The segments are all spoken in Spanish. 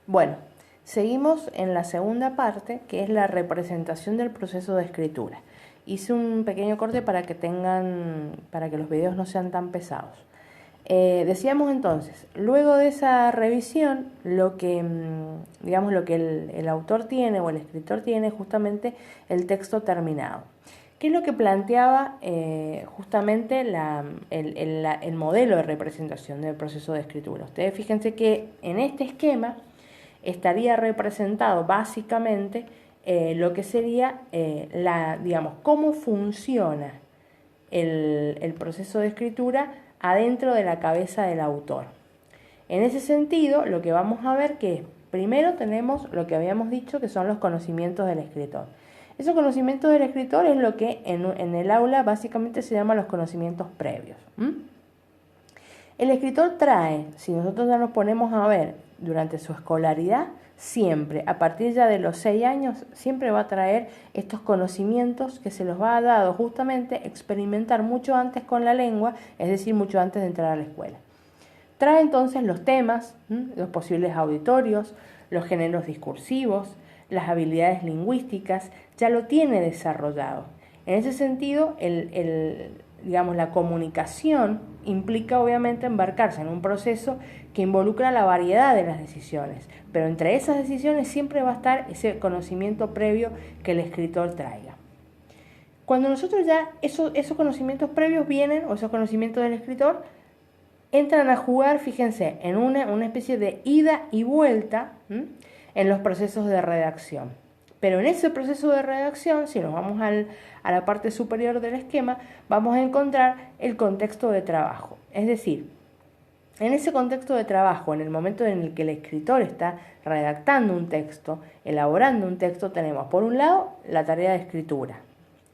Bueno, seguimos en la segunda parte, que es la representación del proceso de escritura. Hice un pequeño corte para que los videos no sean tan pesados. Decíamos entonces, luego de esa revisión, lo que el autor tiene o el escritor tiene justamente el texto terminado. ¿Qué es lo que planteaba justamente el modelo de representación del proceso de escritura? Ustedes fíjense que en este esquema estaría representado básicamente lo que sería cómo funciona el proceso de escritura adentro de la cabeza del autor. En ese sentido, lo que vamos a ver que primero tenemos lo que habíamos dicho, que son los conocimientos del escritor. Esos conocimientos del escritor es lo que en el aula básicamente se llama los conocimientos previos. El escritor trae, si nosotros ya nos ponemos a ver durante su escolaridad, siempre, a partir ya de los 6 años, siempre va a traer estos conocimientos que se los va a dar justamente experimentar mucho antes con la lengua, es decir, mucho antes de entrar a la escuela. Trae entonces los temas, los posibles auditorios, los géneros discursivos, las habilidades lingüísticas, ya lo tiene desarrollado. En ese sentido, la comunicación implica obviamente embarcarse en un proceso que involucra la variedad de las decisiones, pero entre esas decisiones siempre va a estar ese conocimiento previo que el escritor traiga. Cuando nosotros ya esos conocimientos previos vienen, o esos conocimientos del escritor, entran a jugar, fíjense, en una especie de ida y vuelta en los procesos de redacción. Pero en ese proceso de redacción, si nos vamos a la parte superior del esquema, vamos a encontrar el contexto de trabajo. Es decir, en ese contexto de trabajo, en el momento en el que el escritor está redactando un texto, elaborando un texto, tenemos por un lado la tarea de escritura.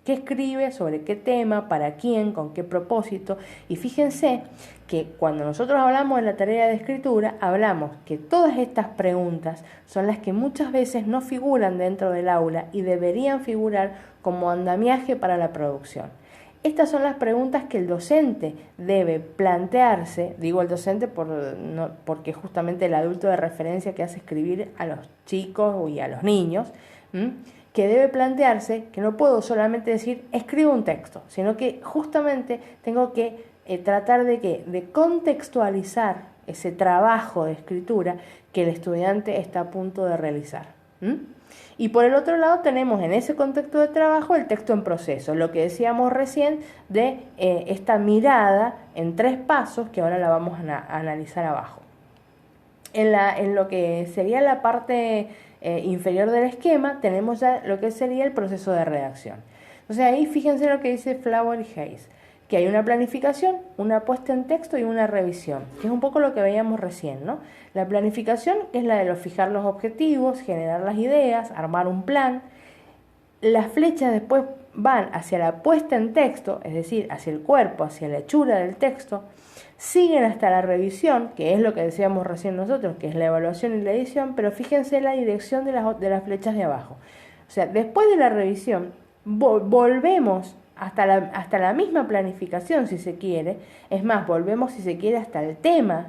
¿Qué escribe? ¿Sobre qué tema? ¿Para quién? ¿Con qué propósito? Y fíjense que cuando nosotros hablamos de la tarea de escritura, hablamos que todas estas preguntas son las que muchas veces no figuran dentro del aula y deberían figurar como andamiaje para la producción. Estas son las preguntas que el docente debe plantearse, digo el docente porque es justamente el adulto de referencia que hace escribir a los chicos y a los niños, que debe plantearse que no puedo solamente decir escribo un texto, sino que justamente tengo que tratar de contextualizar ese trabajo de escritura que el estudiante está a punto de realizar. Y por el otro lado tenemos en ese contexto de trabajo el texto en proceso, lo que decíamos recién de esta mirada en 3 pasos que ahora la vamos a analizar abajo. En lo que sería la parte inferior del esquema tenemos ya lo que sería el proceso de redacción. Entonces ahí fíjense lo que dice Flower y Hayes, que hay una planificación, una puesta en texto y una revisión, que es un poco lo que veíamos recién, ¿no? La planificación es la de fijar los objetivos, generar las ideas, armar un plan. Las flechas después van hacia la puesta en texto, es decir, hacia el cuerpo, hacia la hechura del texto, siguen hasta la revisión, que es lo que decíamos recién nosotros, que es la evaluación y la edición, pero fíjense la dirección de las flechas de abajo. O sea, después de la revisión, volvemos hasta la misma planificación, si se quiere. Es más, volvemos, si se quiere, hasta el tema,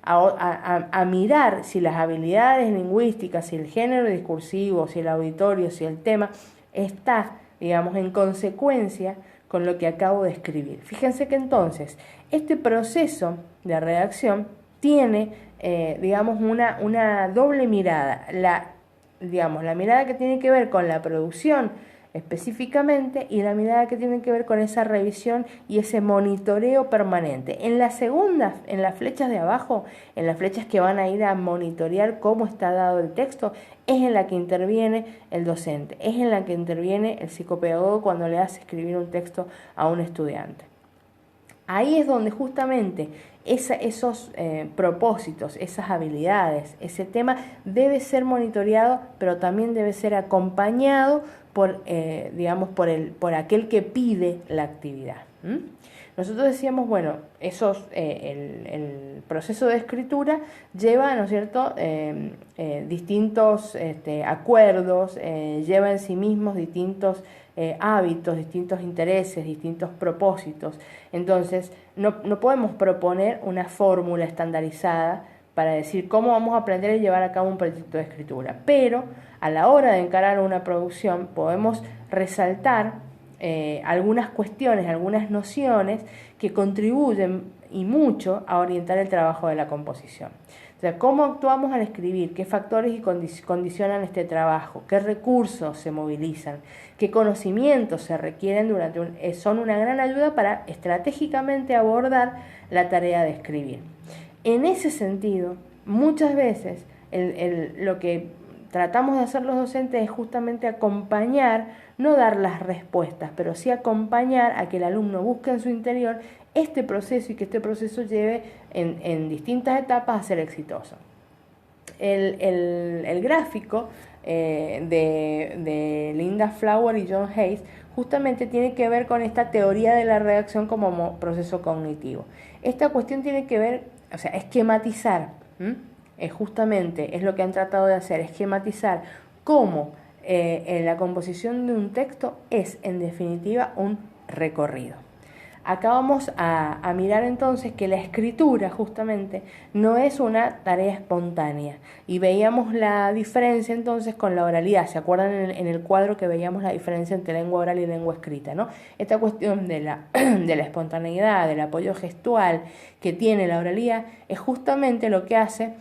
a mirar si las habilidades lingüísticas, si el género discursivo, si el auditorio, si el tema está, digamos, en consecuencia con lo que acabo de escribir. Fíjense que entonces este proceso de redacción tiene, una doble mirada. La mirada que tiene que ver con la producción específicamente y la mirada que tiene que ver con esa revisión y ese monitoreo permanente. En la segunda, en las flechas de abajo, en las flechas que van a ir a monitorear cómo está dado el texto, es en la que interviene el docente, es en la que interviene el psicopedagogo cuando le hace escribir un texto a un estudiante. Ahí es donde justamente esos propósitos, esas habilidades, ese tema debe ser monitoreado, pero también debe ser acompañado por aquel que pide la actividad. Nosotros decíamos, bueno, el proceso de escritura lleva, ¿no es cierto?, distintos acuerdos, lleva en sí mismos distintos hábitos, distintos intereses, distintos propósitos. Entonces, no podemos proponer una fórmula estandarizada para decir cómo vamos a aprender a llevar a cabo un proyecto de escritura. Pero a la hora de encarar una producción podemos resaltar algunas cuestiones, algunas nociones que contribuyen y mucho a orientar el trabajo de la composición. O sea, cómo actuamos al escribir, qué factores condicionan este trabajo, qué recursos se movilizan, qué conocimientos se requieren son una gran ayuda para estratégicamente abordar la tarea de escribir. En ese sentido, muchas veces lo que tratamos de hacer los docentes es justamente acompañar, no dar las respuestas, pero sí acompañar a que el alumno busque en su interior este proceso y que este proceso lleve en distintas etapas a ser exitoso. El gráfico de Linda Flower y John Hayes justamente tiene que ver con esta teoría de la redacción como proceso cognitivo. Esta cuestión tiene que ver, o sea, esquematizar, justamente es lo que han tratado de hacer, esquematizar cómo en la composición de un texto es en definitiva un recorrido. Acá vamos a mirar entonces que la escritura justamente no es una tarea espontánea y veíamos la diferencia entonces con la oralidad. ¿Se acuerdan en el cuadro que veíamos la diferencia entre lengua oral y lengua escrita, ¿no? Esta cuestión de la espontaneidad, del apoyo gestual que tiene la oralidad es justamente lo que hace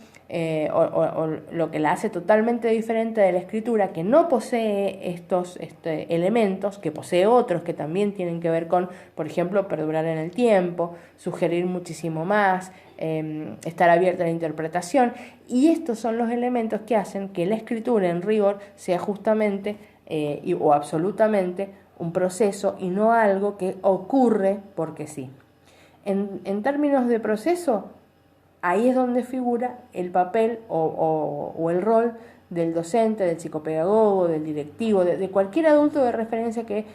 o lo que la hace totalmente diferente de la escritura, que no posee estos elementos, que posee otros que también tienen que ver con, por ejemplo, perdurar en el tiempo, sugerir muchísimo más, estar abierta a la interpretación, y estos son los elementos que hacen que la escritura en rigor sea justamente o absolutamente un proceso y no algo que ocurre porque sí. En términos de proceso, ahí es donde figura el papel o el rol del docente, del psicopedagogo, del directivo, de cualquier adulto de referencia que,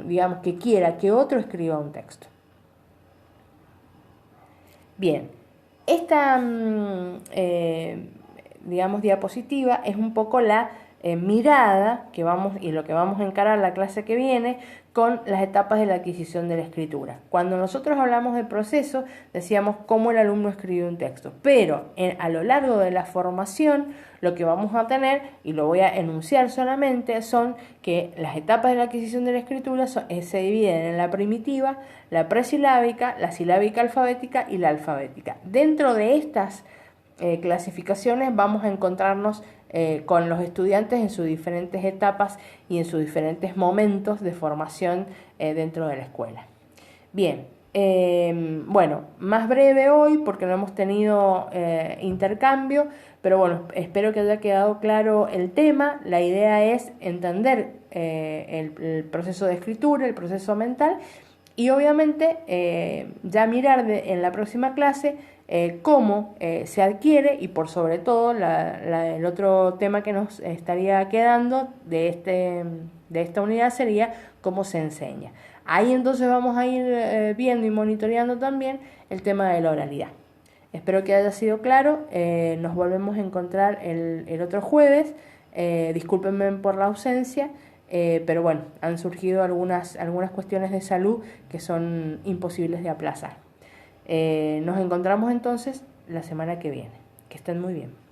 digamos, que quiera que otro escriba un texto. Bien, esta, digamos, diapositiva es un poco la mirada que y lo que vamos a encarar la clase que viene con las etapas de la adquisición de la escritura. Cuando nosotros hablamos de proceso, decíamos cómo el alumno escribe un texto, pero a lo largo de la formación lo que vamos a tener, y lo voy a enunciar solamente, son que las etapas de la adquisición de la escritura se dividen en la primitiva, la presilábica, la silábica alfabética y la alfabética. Dentro de estas clasificaciones vamos a encontrarnos con los estudiantes en sus diferentes etapas y en sus diferentes momentos de formación dentro de la escuela. Bien, bueno, más breve hoy porque no hemos tenido intercambio, pero bueno, espero que haya quedado claro el tema. La idea es entender el proceso de escritura, el proceso mental, y obviamente ya mirar en la próxima clase cómo se adquiere, y por sobre todo el otro tema que nos estaría quedando de esta unidad sería cómo se enseña. Ahí entonces vamos a ir viendo y monitoreando también el tema de la oralidad. Espero que haya sido claro. Nos volvemos a encontrar el otro jueves. Discúlpenme por la ausencia. Pero bueno, han surgido algunas cuestiones de salud que son imposibles de aplazar. Nos encontramos entonces la semana que viene. Que estén muy bien.